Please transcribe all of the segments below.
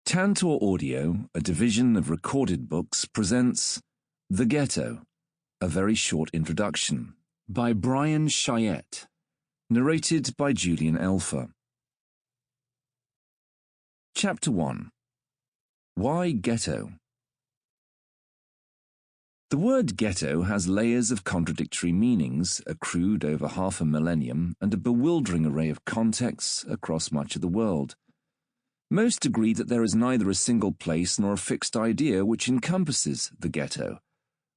Tantor Audio, a division of recorded books, presents The Ghetto, a very short introduction, by Bryan Cheyette, narrated by Julian Alpha. Chapter 1. Why Ghetto? The word ghetto has layers of contradictory meanings accrued over half a millennium and a bewildering array of contexts across much of the world. Most agree that there is neither a single place nor a fixed idea which encompasses the ghetto.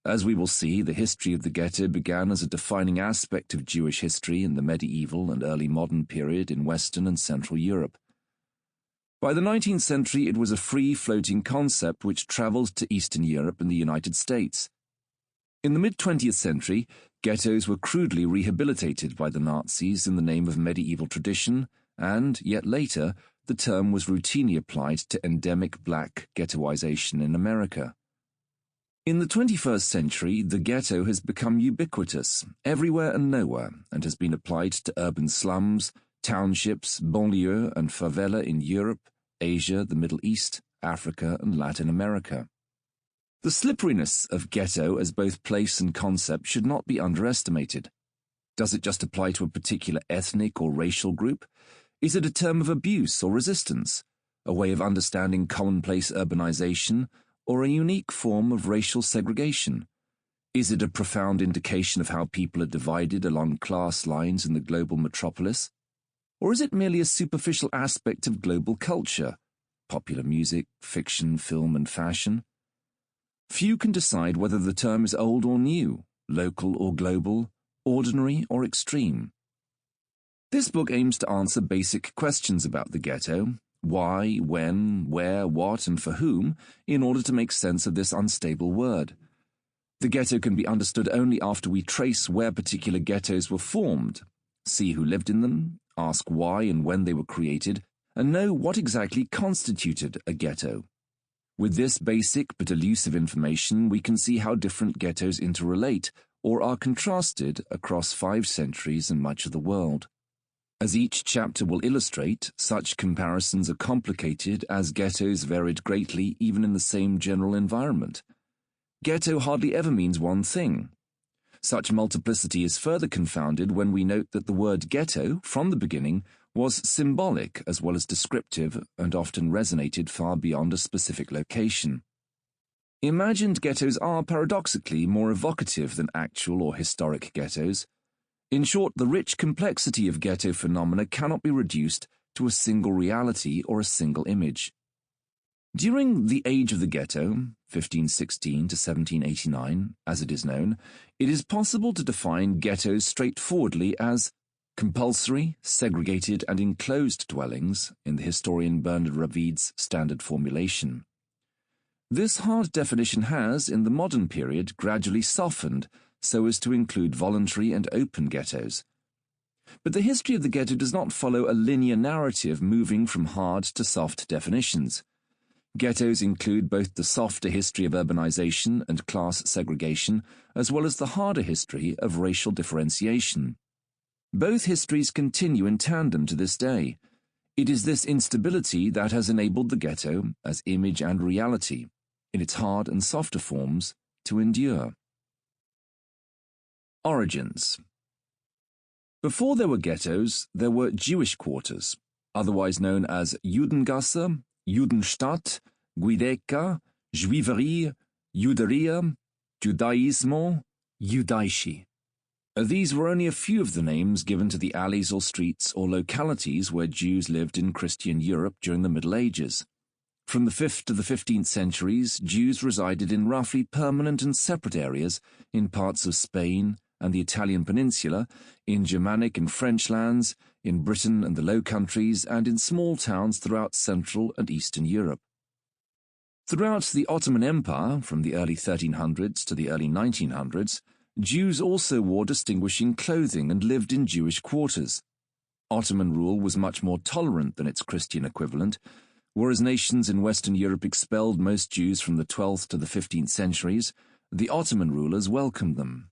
As we will see, the history of the ghetto began as a defining aspect of Jewish history in the medieval and early modern period in Western and Central Europe. By the 19th century, it was a free-floating concept which travelled to Eastern Europe and the United States. In the mid-20th century, ghettos were crudely rehabilitated by the Nazis in the name of medieval tradition, and, yet later, the term was routinely applied to endemic black ghettoization in America. In the 21st century, the ghetto has become ubiquitous, everywhere and nowhere, and has been applied to urban slums, townships, banlieue and favela in Europe, Asia, the Middle East, Africa and Latin America. The slipperiness of ghetto as both place and concept should not be underestimated. Does it just apply to a particular ethnic or racial group? Is it a term of abuse or resistance, a way of understanding commonplace urbanization, or a unique form of racial segregation? Is it a profound indication of how people are divided along class lines in the global metropolis? Or is it merely a superficial aspect of global culture, popular music, fiction, film, and fashion? Few can decide whether the term is old or new, local or global, ordinary or extreme. This book aims to answer basic questions about the ghetto: why, when, where, what, and for whom, in order to make sense of this unstable word. The ghetto can be understood only after we trace where particular ghettos were formed, see who lived in them, ask why and when they were created, and know what exactly constituted a ghetto. With this basic but elusive information, we can see how different ghettos interrelate or are contrasted across 5 centuries and much of the world. As each chapter will illustrate, such comparisons are complicated as ghettos varied greatly even in the same general environment. Ghetto hardly ever means one thing. Such multiplicity is further confounded when we note that the word ghetto, from the beginning, was symbolic as well as descriptive and often resonated far beyond a specific location. Imagined ghettos are paradoxically more evocative than actual or historic ghettos. In short, the rich complexity of ghetto phenomena cannot be reduced to a single reality or a single image. During the age of the ghetto, 1516 to 1789, as it is known, it is possible to define ghettos straightforwardly as compulsory, segregated and enclosed dwellings in the historian Bernard Ravid's standard formulation. This hard definition has, in the modern period, gradually softened so as to include voluntary and open ghettos. But the history of the ghetto does not follow a linear narrative moving from hard to soft definitions. Ghettos include both the softer history of urbanization and class segregation, as well as the harder history of racial differentiation. Both histories continue in tandem to this day. It is this instability that has enabled the ghetto, as image and reality, in its hard and softer forms, to endure. Origins. Before there were ghettos, there were Jewish quarters, otherwise known as Judengasse, Judenstadt, Giudecca, Juiverie, Juderia, Judaismo, Judaici. These were only a few of the names given to the alleys or streets or localities where Jews lived in Christian Europe during the Middle Ages. From the 5th to the 15th centuries, Jews resided in roughly permanent and separate areas in parts of Spain and the Italian peninsula, in Germanic and French lands, in Britain and the Low Countries, and in small towns throughout Central and Eastern Europe. Throughout the Ottoman Empire, from the early 1300s to the early 1900s, Jews also wore distinguishing clothing and lived in Jewish quarters. Ottoman rule was much more tolerant than its Christian equivalent, whereas nations in Western Europe expelled most Jews from the 12th to the 15th centuries, the Ottoman rulers welcomed them.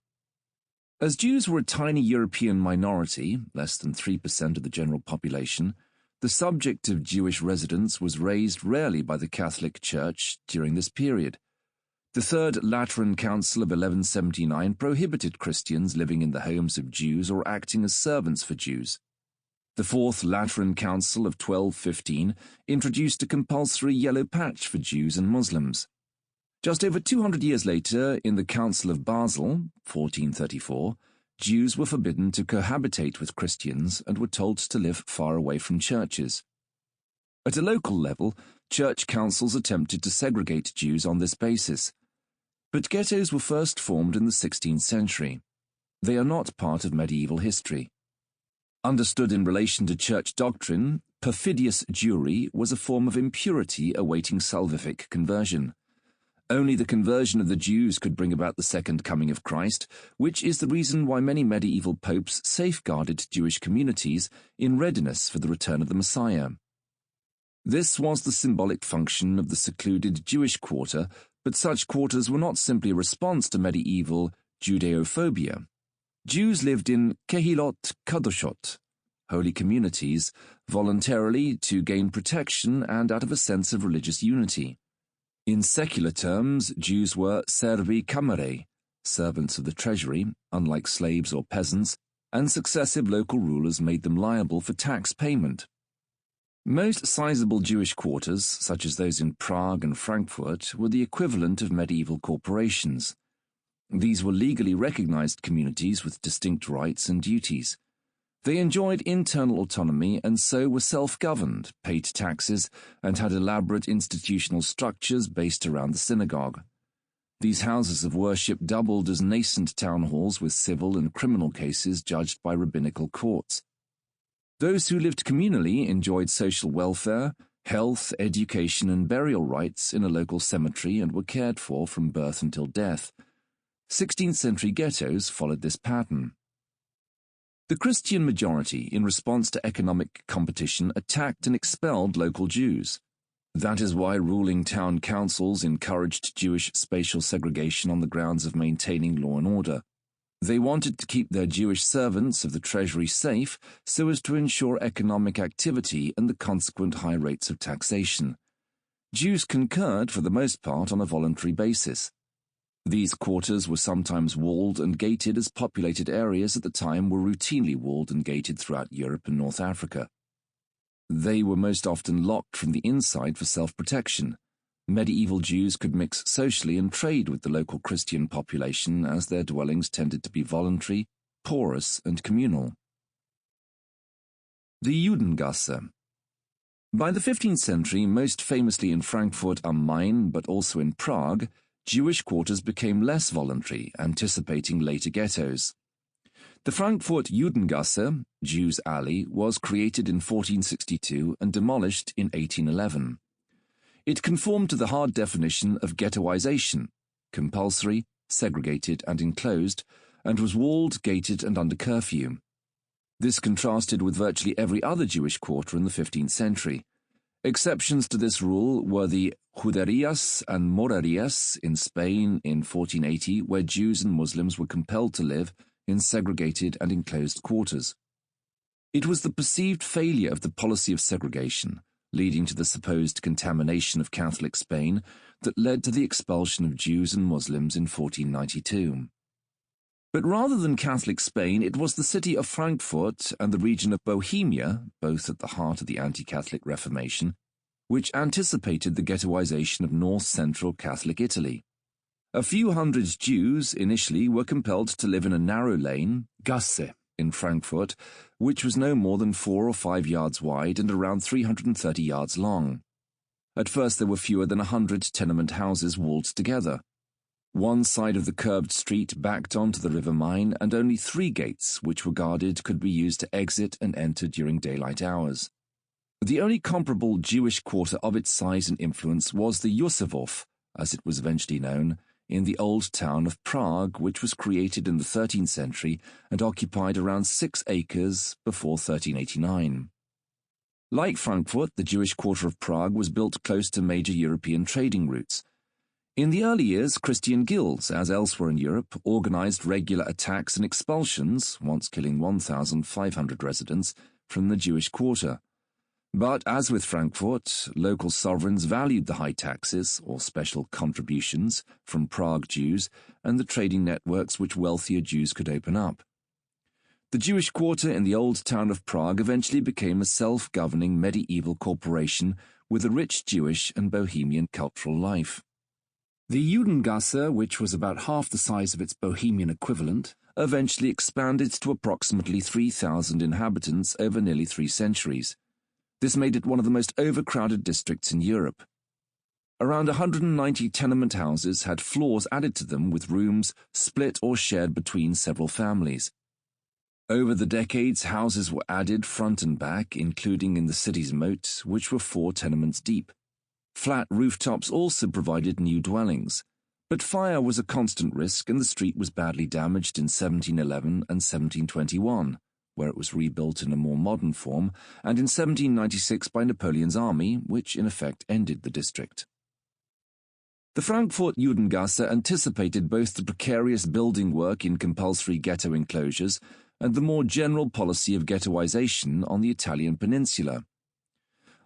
As Jews were a tiny European minority, less than 3% of the general population, The subject of Jewish residence was raised rarely by the Catholic Church during this period. The Third Lateran Council of 1179 prohibited Christians living in the homes of Jews or acting as servants for Jews. The Fourth Lateran Council of 1215 introduced a compulsory yellow patch for Jews and Muslims. Just over 200 years later, in the Council of Basel, 1434, Jews were forbidden to cohabitate with Christians and were told to live far away from churches. At a local level, church councils attempted to segregate Jews on this basis. But ghettos were first formed in the 16th century. They are not part of medieval history. Understood in relation to church doctrine, perfidious Jewry was a form of impurity awaiting salvific conversion. Only the conversion of the Jews could bring about the second coming of Christ, which is the reason why many medieval popes safeguarded Jewish communities in readiness for the return of the Messiah. This was the symbolic function of the secluded Jewish quarter, but such quarters were not simply a response to medieval Judeophobia. Jews lived in kehilot kadoshot, holy communities, voluntarily to gain protection and out of a sense of religious unity. In secular terms, Jews were servi camerei, servants of the treasury, unlike slaves or peasants, and successive local rulers made them liable for tax payment. Most sizable Jewish quarters, such as those in Prague and Frankfurt, were the equivalent of medieval corporations. These were legally recognized communities with distinct rights and duties. They enjoyed internal autonomy and so were self-governed, paid taxes, and had elaborate institutional structures based around the synagogue. These houses of worship doubled as nascent town halls with civil and criminal cases judged by rabbinical courts. Those who lived communally enjoyed social welfare, health, education, and burial rights in a local cemetery and were cared for from birth until death. 16th-century ghettos followed this pattern. The Christian majority, in response to economic competition, attacked and expelled local Jews. That is why ruling town councils encouraged Jewish spatial segregation on the grounds of maintaining law and order. They wanted to keep their Jewish servants of the treasury safe so as to ensure economic activity and the consequent high rates of taxation. Jews concurred for the most part on a voluntary basis. These quarters were sometimes walled and gated, as populated areas at the time were routinely walled and gated throughout Europe and North Africa. They were most often locked from the inside for self-protection. Medieval Jews could mix socially and trade with the local Christian population as their dwellings tended to be voluntary, porous, and communal. The Judengasse. By the 15th century, most famously in Frankfurt am Main, but also in Prague, Jewish quarters became less voluntary, anticipating later ghettos. The Frankfurt Judengasse, Jews' Alley, was created in 1462 and demolished in 1811. It conformed to the hard definition of ghettoization, compulsory, segregated, and enclosed, and was walled, gated, and under curfew. This contrasted with virtually every other Jewish quarter in the 15th century. Exceptions to this rule were the Juderias and Morerias in Spain in 1480, where Jews and Muslims were compelled to live in segregated and enclosed quarters. It was the perceived failure of the policy of segregation, leading to the supposed contamination of Catholic Spain, that led to the expulsion of Jews and Muslims in 1492. But rather than Catholic Spain, it was the city of Frankfurt and the region of Bohemia, both at the heart of the anti-Catholic Reformation, which anticipated the ghettoization of north-central Catholic Italy. A few hundred Jews initially were compelled to live in a narrow lane, Gasse, in Frankfurt, which was no more than 4 or 5 yards wide and around 330 yards long. At first there were fewer than 100 tenement houses walled together. One side of the curved street backed onto the river Main, and only 3 gates, which were guarded, could be used to exit and enter during daylight hours. The only comparable Jewish quarter of its size and influence was the Józefów, as it was eventually known, in the old town of Prague, which was created in the 13th century and occupied around 6 acres before 1389. Like Frankfurt, the Jewish quarter of Prague was built close to major European trading routes. In the early years, Christian guilds, as elsewhere in Europe, organized regular attacks and expulsions, once killing 1,500 residents, from the Jewish quarter. But as with Frankfurt, local sovereigns valued the high taxes, or special contributions, from Prague Jews and the trading networks which wealthier Jews could open up. The Jewish quarter in the old town of Prague eventually became a self-governing medieval corporation with a rich Jewish and Bohemian cultural life. The Judengasse, which was about half the size of its Bohemian equivalent, eventually expanded to approximately 3,000 inhabitants over nearly 3 centuries. This made it one of the most overcrowded districts in Europe. Around 190 tenement houses had floors added to them with rooms split or shared between several families. Over the decades, houses were added front and back, including in the city's moat, which were 4 tenements deep. Flat rooftops also provided new dwellings, but fire was a constant risk and the street was badly damaged in 1711 and 1721. Where it was rebuilt in a more modern form, and in 1796 by Napoleon's army, which in effect ended the district. The Frankfurt Judengasse anticipated both the precarious building work in compulsory ghetto enclosures and the more general policy of ghettoization on the Italian peninsula.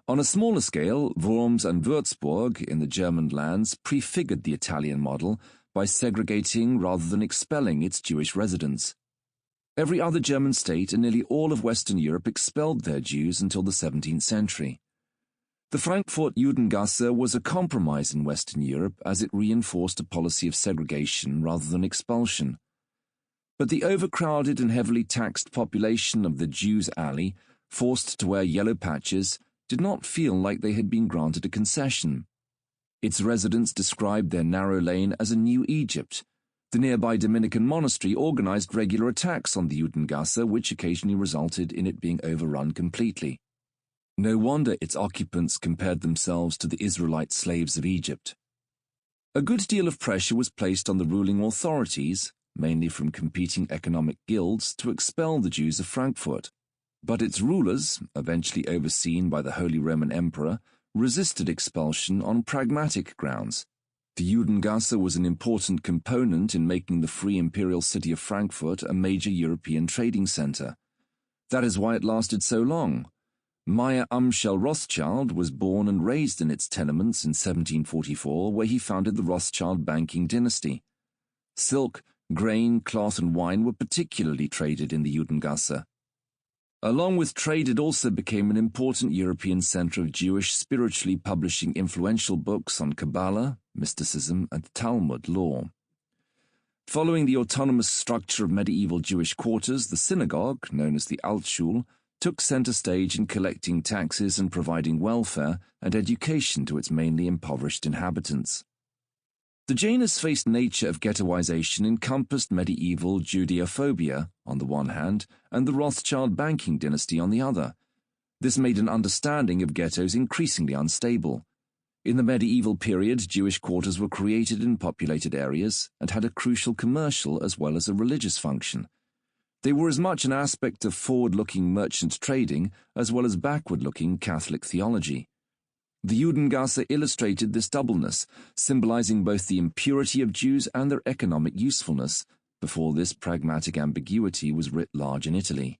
On a smaller scale, Worms and Würzburg in the German lands prefigured the Italian model by segregating rather than expelling its Jewish residents. Every other German state and nearly all of Western Europe expelled their Jews until the 17th century. The Frankfurt Judengasse was a compromise in Western Europe as it reinforced a policy of segregation rather than expulsion. But the overcrowded and heavily taxed population of the Jews' alley, forced to wear yellow patches, did not feel like they had been granted a concession. Its residents described their narrow lane as a new Egypt. The nearby Dominican monastery organized regular attacks on the Judengasse, which occasionally resulted in it being overrun completely. No wonder its occupants compared themselves to the Israelite slaves of Egypt. A good deal of pressure was placed on the ruling authorities, mainly from competing economic guilds, to expel the Jews of Frankfurt. But its rulers, eventually overseen by the Holy Roman Emperor, resisted expulsion on pragmatic grounds. The Judengasse was an important component in making the free imperial city of Frankfurt a major European trading center. That is why it lasted so long. Meyer Amschel Rothschild was born and raised in its tenements in 1744, where he founded the Rothschild banking dynasty. Silk, grain, cloth, and wine were particularly traded in the Judengasse. Along with trade, it also became an important European center of Jewish spiritually publishing influential books on Kabbalah, mysticism, and Talmud law. Following the autonomous structure of medieval Jewish quarters, the synagogue, known as the Altschule, took center stage in collecting taxes and providing welfare and education to its mainly impoverished inhabitants. The Janus-faced nature of ghettoization encompassed medieval Judeophobia on the one hand and the Rothschild banking dynasty on the other. This made an understanding of ghettos increasingly unstable. In the medieval period, Jewish quarters were created in populated areas and had a crucial commercial as well as a religious function. They were as much an aspect of forward-looking merchant trading as well as backward-looking Catholic theology. The Judengasse illustrated this doubleness, symbolizing both the impurity of Jews and their economic usefulness, before this pragmatic ambiguity was writ large in Italy.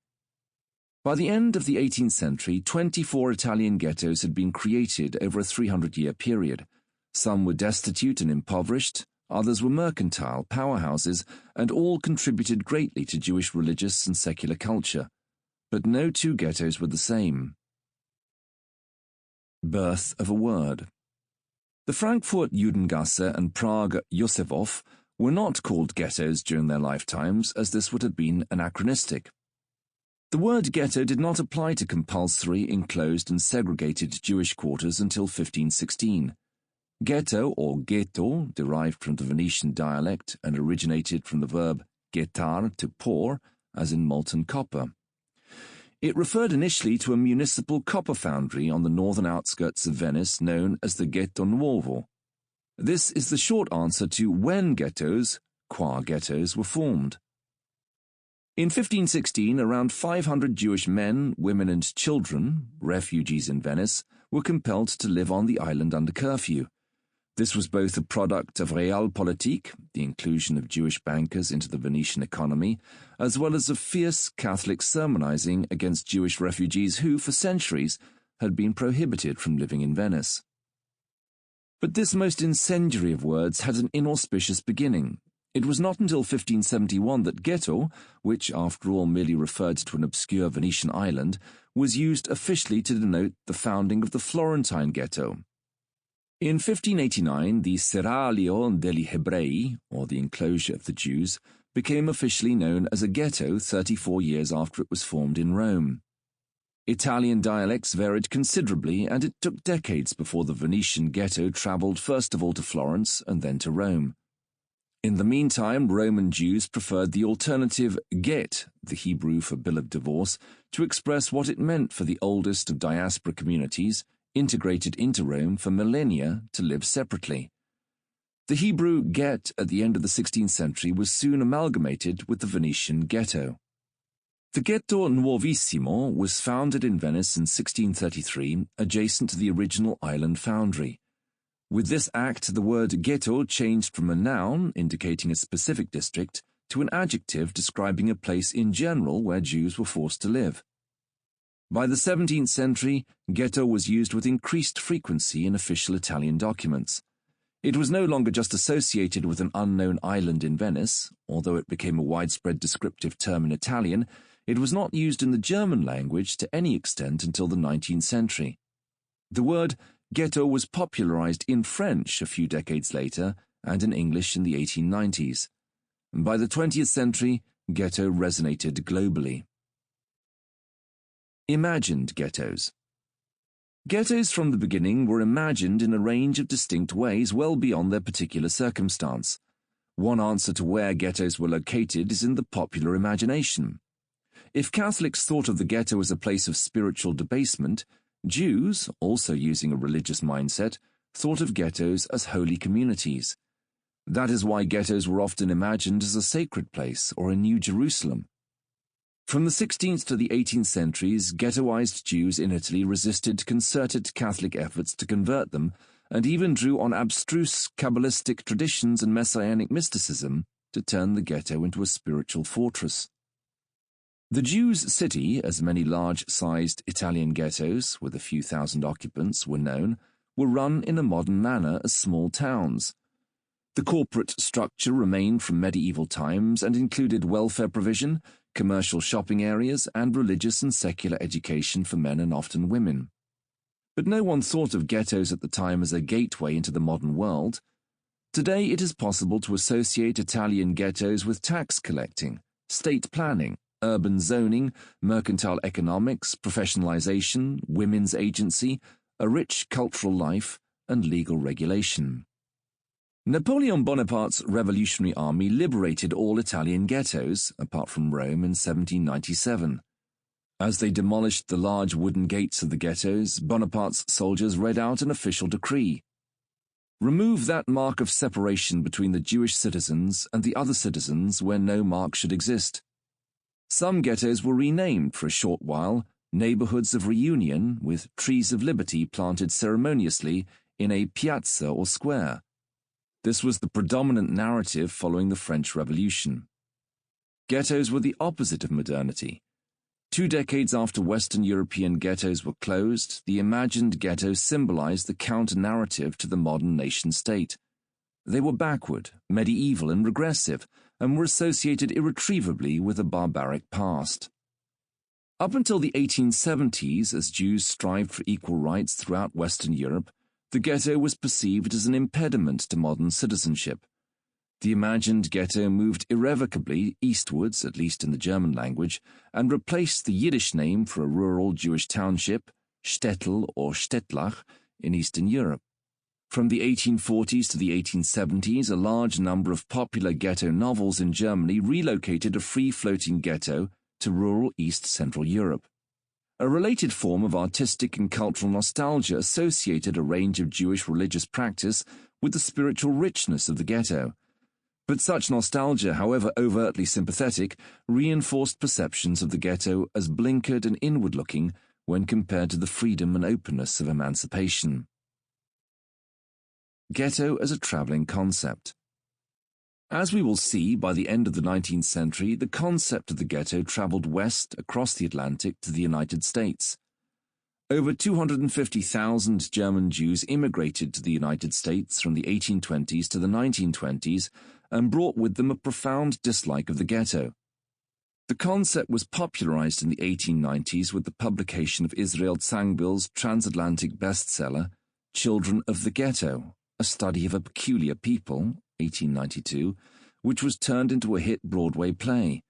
By the end of the 18th century, 24 Italian ghettos had been created over a 300-year period. Some were destitute and impoverished, others were mercantile powerhouses, and all contributed greatly to Jewish religious and secular culture. But no 2 ghettos were the same. Birth of a word. The Frankfurt Judengasse and Prague Josefov were not called ghettos during their lifetimes, as this would have been anachronistic. The word ghetto did not apply to compulsory, enclosed and segregated Jewish quarters until 1516. Ghetto or ghetto, derived from the Venetian dialect and originated from the verb ghettar, to pour, as in molten copper. It referred initially to a municipal copper foundry on the northern outskirts of Venice known as the Ghetto Nuovo. This is the short answer to when ghettos, qua ghettos, were formed. In 1516, around 500 Jewish men, women and children, refugees in Venice, were compelled to live on the island under curfew. This was both a product of realpolitik, the inclusion of Jewish bankers into the Venetian economy, as well as of fierce Catholic sermonizing against Jewish refugees who, for centuries, had been prohibited from living in Venice. But this most incendiary of words had an inauspicious beginning. It was not until 1571 that ghetto, which after all merely referred to an obscure Venetian island, was used officially to denote the founding of the Florentine ghetto. In 1589, the Seraglio degli Ebrei, or the enclosure of the Jews, became officially known as a ghetto 34 years after it was formed in Rome. Italian dialects varied considerably, and it took decades before the Venetian ghetto travelled first of all to Florence and then to Rome. In the meantime, Roman Jews preferred the alternative get, the Hebrew for bill of divorce, to express what it meant for the oldest of diaspora communities, integrated into Rome for millennia, to live separately. The Hebrew get at the end of the 16th century was soon amalgamated with the Venetian ghetto. The Ghetto Nuovissimo was founded in Venice in 1633, adjacent to the original island foundry. With this act, the word ghetto changed from a noun, indicating a specific district, to an adjective describing a place in general where Jews were forced to live. By the 17th century, ghetto was used with increased frequency in official Italian documents. It was no longer just associated with an unknown island in Venice. Although it became a widespread descriptive term in Italian, it was not used in the German language to any extent until the 19th century. The word ghetto was popularized in French a few decades later and in English in the 1890s. By the 20th century, ghetto resonated globally. Imagined ghettos. Ghettos from the beginning were imagined in a range of distinct ways well beyond their particular circumstance. One answer to where ghettos were located is in the popular imagination. If Catholics thought of the ghetto as a place of spiritual debasement, Jews, also using a religious mindset, thought of ghettos as holy communities. That is why ghettos were often imagined as a sacred place or a New Jerusalem. From the 16th to the 18th centuries, ghettoized Jews in Italy resisted concerted Catholic efforts to convert them and even drew on abstruse Kabbalistic traditions and messianic mysticism to turn the ghetto into a spiritual fortress. The Jews' city, as many large-sized Italian ghettos, with a few thousand occupants, were known, were run in a modern manner as small towns. The corporate structure remained from medieval times and included welfare provision, commercial shopping areas, and religious and secular education for men and often women. But no one thought of ghettos at the time as a gateway into the modern world. Today it is possible to associate Italian ghettos with tax collecting, state planning, urban zoning, mercantile economics, professionalization, women's agency, a rich cultural life, and legal regulation. Napoleon Bonaparte's revolutionary army liberated all Italian ghettos, apart from Rome, in 1797. As they demolished the large wooden gates of the ghettos, Bonaparte's soldiers read out an official decree. Remove that mark of separation between the Jewish citizens and the other citizens where no mark should exist. Some ghettos were renamed for a short while, neighborhoods of reunion, with trees of liberty planted ceremoniously in a piazza or square. This was the predominant narrative following the French Revolution. Ghettos were the opposite of modernity. 2 decades after Western European ghettos were closed, the imagined ghetto symbolized the counter-narrative to the modern nation-state. They were backward, medieval, and regressive, and were associated irretrievably with a barbaric past. Up until the 1870s, as Jews strived for equal rights throughout Western Europe, the ghetto was perceived as an impediment to modern citizenship. The imagined ghetto moved irrevocably eastwards, at least in the German language, and replaced the Yiddish name for a rural Jewish township, Städtel or Städtlach, in Eastern Europe. From the 1840s to the 1870s, a large number of popular ghetto novels in Germany relocated a free-floating ghetto to rural East Central Europe. A related form of artistic and cultural nostalgia associated a range of Jewish religious practice with the spiritual richness of the ghetto. But such nostalgia, however overtly sympathetic, reinforced perceptions of the ghetto as blinkered and inward-looking when compared to the freedom and openness of emancipation. Ghetto as a travelling concept. As we will see, by the end of the 19th century, the concept of the ghetto travelled west across the Atlantic to the United States. Over 250,000 German Jews immigrated to the United States from the 1820s to the 1920s and brought with them a profound dislike of the ghetto. The concept was popularized in the 1890s with the publication of Israel Zangwill's transatlantic bestseller, Children of the Ghetto, a study of a peculiar people, 1892, which was turned into a hit Broadway play.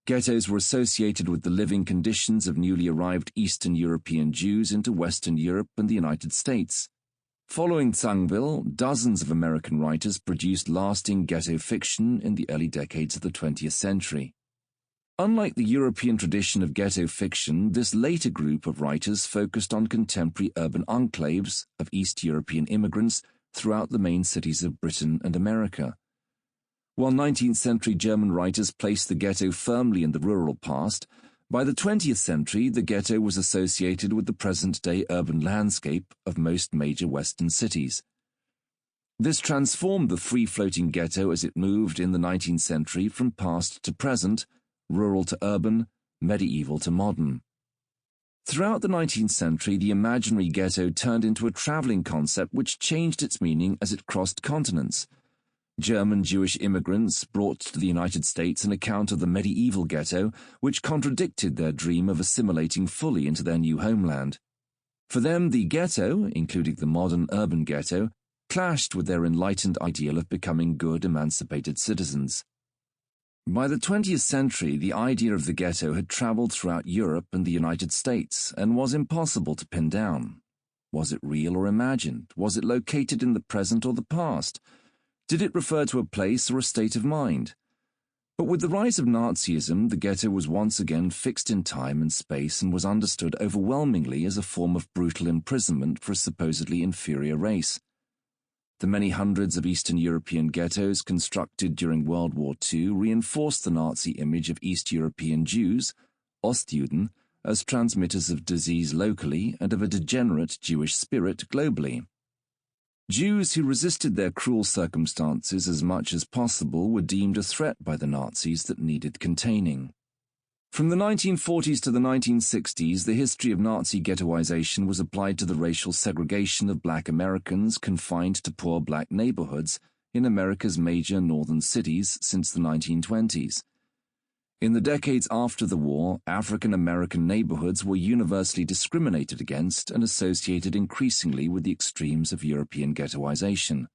Ghettos were associated with the living conditions of newly arrived Eastern European Jews into Western Europe and the United States. Following Zangwill, dozens of American writers produced lasting ghetto fiction in the early decades of the 20th century. Unlike the European tradition of ghetto fiction, this later group of writers focused on contemporary urban enclaves of East European immigrants throughout the main cities of Britain and America. While 19th-century German writers placed the ghetto firmly in the rural past, by the 20th century the ghetto was associated with the present-day urban landscape of most major Western cities. This transformed the free-floating ghetto as it moved in the 19th century from past to present, rural to urban, medieval to modern. Throughout the 19th century, the imaginary ghetto turned into a traveling concept which changed its meaning as it crossed continents. German Jewish immigrants brought to the United States an account of the medieval ghetto, which contradicted their dream of assimilating fully into their new homeland. For them, the ghetto, including the modern urban ghetto, clashed with their enlightened ideal of becoming good, emancipated citizens. By the 20th century, the idea of the ghetto had traveled throughout Europe and the United States and was impossible to pin down. Was it real or imagined? Was it located in the present or the past? Did it refer to a place or a state of mind? But with the rise of Nazism, the ghetto was once again fixed in time and space and was understood overwhelmingly as a form of brutal imprisonment for a supposedly inferior race. The many hundreds of Eastern European ghettos constructed during World War II reinforced the Nazi image of East European Jews, Ostjuden, as transmitters of disease locally and of a degenerate Jewish spirit globally. Jews who resisted their cruel circumstances as much as possible were deemed a threat by the Nazis that needed containing. From the 1940s to the 1960s, the history of Nazi ghettoization was applied to the racial segregation of black Americans confined to poor black neighborhoods in America's major northern cities since the 1920s. In the decades after the war, African American neighborhoods were universally discriminated against and associated increasingly with the extremes of European ghettoization.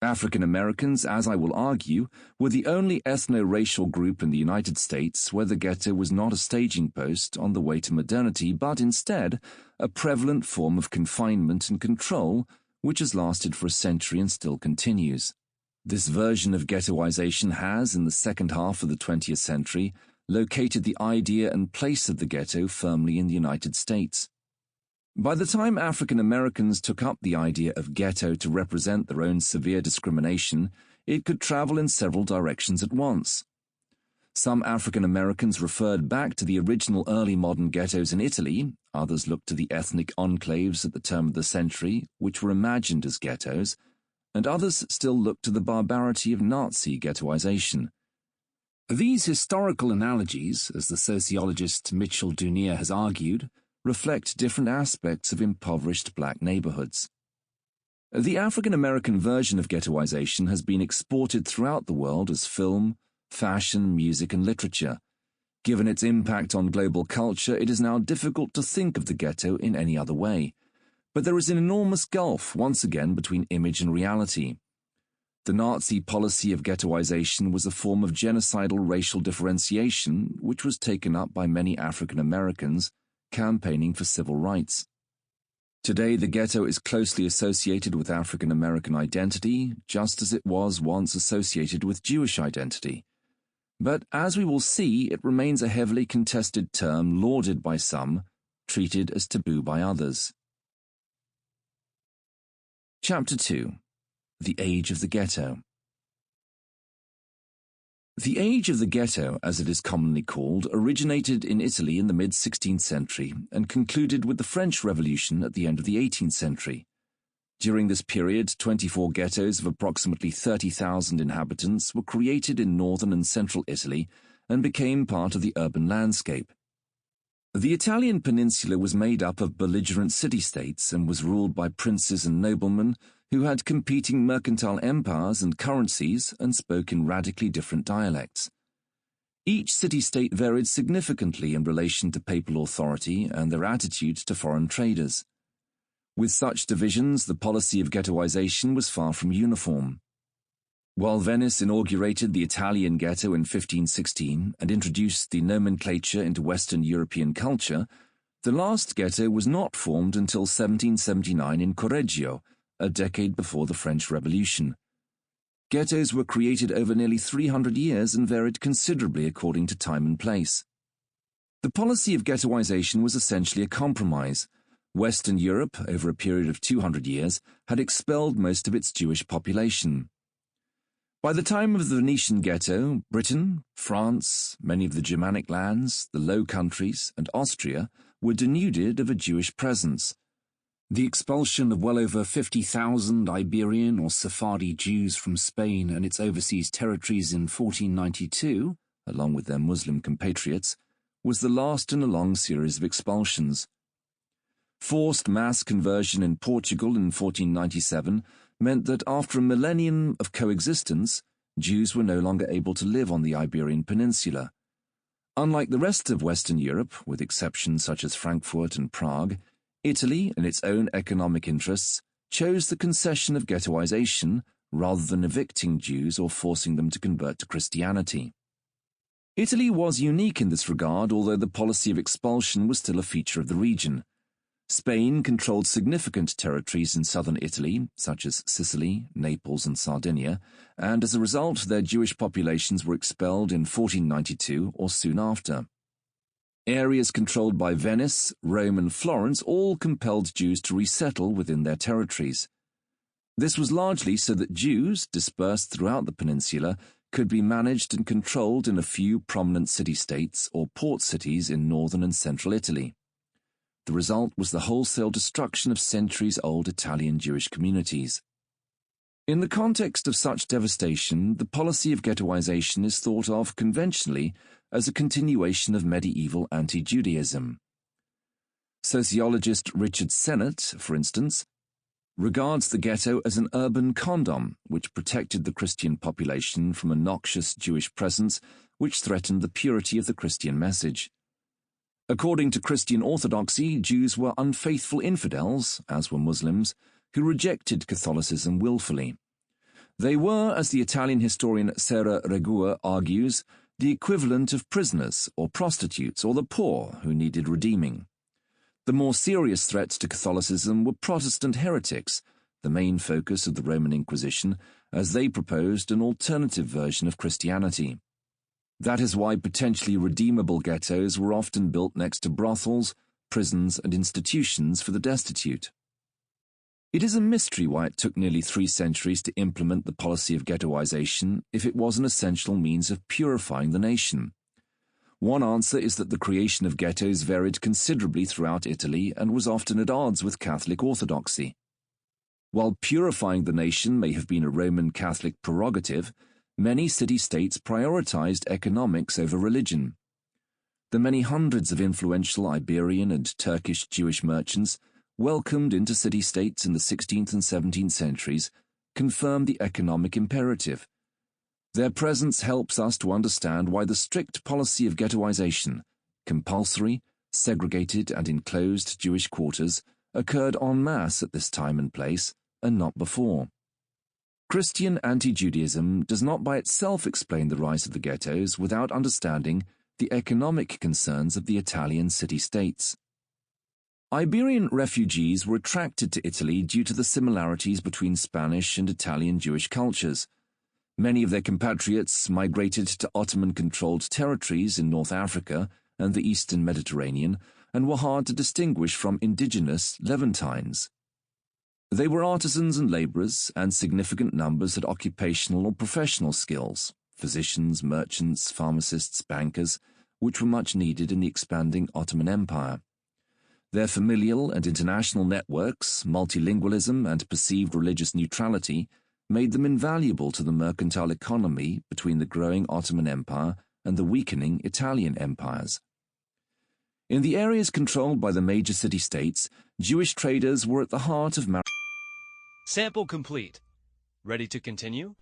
African Americans, as I will argue, were the only ethno-racial group in the United States where the ghetto was not a staging post on the way to modernity, but instead a prevalent form of confinement and control which has lasted for a century and still continues. This version of ghettoization has, in the second half of the 20th century, located the idea and place of the ghetto firmly in the United States. By the time African Americans took up the idea of ghetto to represent their own severe discrimination, it could travel in several directions at once. Some African Americans referred back to the original early modern ghettos in Italy, others looked to the ethnic enclaves at the turn of the century, which were imagined as ghettos, and others still looked to the barbarity of Nazi ghettoization. These historical analogies, as the sociologist Mitchell Dunier has argued, reflect different aspects of impoverished black neighborhoods. The African-American version of ghettoization has been exported throughout the world as film, fashion, music, and literature. Given its impact on global culture, it is now difficult to think of the ghetto in any other way. But there is an enormous gulf, once again, between image and reality. The Nazi policy of ghettoization was a form of genocidal racial differentiation which was taken up by many African Americans campaigning for civil rights. Today, the ghetto is closely associated with African American identity, just as it was once associated with Jewish identity. But as we will see, it remains a heavily contested term lauded by some, treated as taboo by others. Chapter 2. The Age of the Ghetto. The Age of the Ghetto, as it is commonly called, originated in Italy in the mid-16th century and concluded with the French Revolution at the end of the 18th century. During this period, 24 ghettos of approximately 30,000 inhabitants were created in northern and central Italy and became part of the urban landscape. The Italian peninsula was made up of belligerent city-states and was ruled by princes and noblemen who had competing mercantile empires and currencies and spoke in radically different dialects. Each city-state varied significantly in relation to papal authority and their attitudes to foreign traders. With such divisions, the policy of ghettoization was far from uniform. While Venice inaugurated the Italian ghetto in 1516 and introduced the nomenclature into Western European culture, the last ghetto was not formed until 1779 in Correggio, a decade before the French Revolution. Ghettos were created over nearly 300 years and varied considerably according to time and place. The policy of ghettoization was essentially a compromise. Western Europe, over a period of 200 years, had expelled most of its Jewish population. By the time of the Venetian ghetto, Britain, France, many of the Germanic lands, the Low Countries, and Austria were denuded of a Jewish presence. The expulsion of well over 50,000 Iberian or Sephardi Jews from Spain and its overseas territories in 1492, along with their Muslim compatriots, was the last in a long series of expulsions. Forced mass conversion in Portugal in 1497 meant that after a millennium of coexistence, Jews were no longer able to live on the Iberian Peninsula. Unlike the rest of Western Europe, with exceptions such as Frankfurt and Prague, Italy, in its own economic interests, chose the concession of ghettoization rather than evicting Jews or forcing them to convert to Christianity. Italy was unique in this regard, although the policy of expulsion was still a feature of the region. Spain controlled significant territories in southern Italy, such as Sicily, Naples, and Sardinia, and as a result their Jewish populations were expelled in 1492 or soon after. Areas controlled by Venice, Rome, and Florence all compelled Jews to resettle within their territories. This was largely so that Jews, dispersed throughout the peninsula, could be managed and controlled in a few prominent city-states or port cities in northern and central Italy. The result was the wholesale destruction of centuries-old Italian Jewish communities. In the context of such devastation, the policy of ghettoization is thought of conventionally as a continuation of medieval anti-Judaism. Sociologist Richard Sennett, for instance, regards the ghetto as an urban condom which protected the Christian population from a noxious Jewish presence which threatened the purity of the Christian message. According to Christian orthodoxy, Jews were unfaithful infidels, as were Muslims, who rejected Catholicism willfully. They were, as the Italian historian Sarah Regua argues, the equivalent of prisoners or prostitutes or the poor who needed redeeming. The more serious threats to Catholicism were Protestant heretics, the main focus of the Roman Inquisition, as they proposed an alternative version of Christianity. That is why potentially redeemable ghettos were often built next to brothels, prisons, and institutions for the destitute. It is a mystery why it took nearly 3 centuries to implement the policy of ghettoization if it was an essential means of purifying the nation. One answer is that the creation of ghettos varied considerably throughout Italy and was often at odds with Catholic orthodoxy. While purifying the nation may have been a Roman Catholic prerogative, many city-states prioritized economics over religion. The many hundreds of influential Iberian and Turkish Jewish merchants welcomed into city-states in the 16th and 17th centuries confirmed the economic imperative. Their presence helps us to understand why the strict policy of ghettoization, compulsory, segregated and enclosed Jewish quarters, occurred en masse at this time and place, and not before. Christian anti-Judaism does not by itself explain the rise of the ghettos without understanding the economic concerns of the Italian city-states. Iberian refugees were attracted to Italy due to the similarities between Spanish and Italian Jewish cultures. Many of their compatriots migrated to Ottoman-controlled territories in North Africa and the Eastern Mediterranean and were hard to distinguish from indigenous Levantines. They were artisans and labourers, and significant numbers had occupational or professional skills, physicians, merchants, pharmacists, bankers, which were much needed in the expanding Ottoman Empire. Their familial and international networks, multilingualism, and perceived religious neutrality made them invaluable to the mercantile economy between the growing Ottoman Empire and the weakening Italian empires. In the areas controlled by the major city-states, Jewish traders were at the heart of Sample complete. Ready to continue?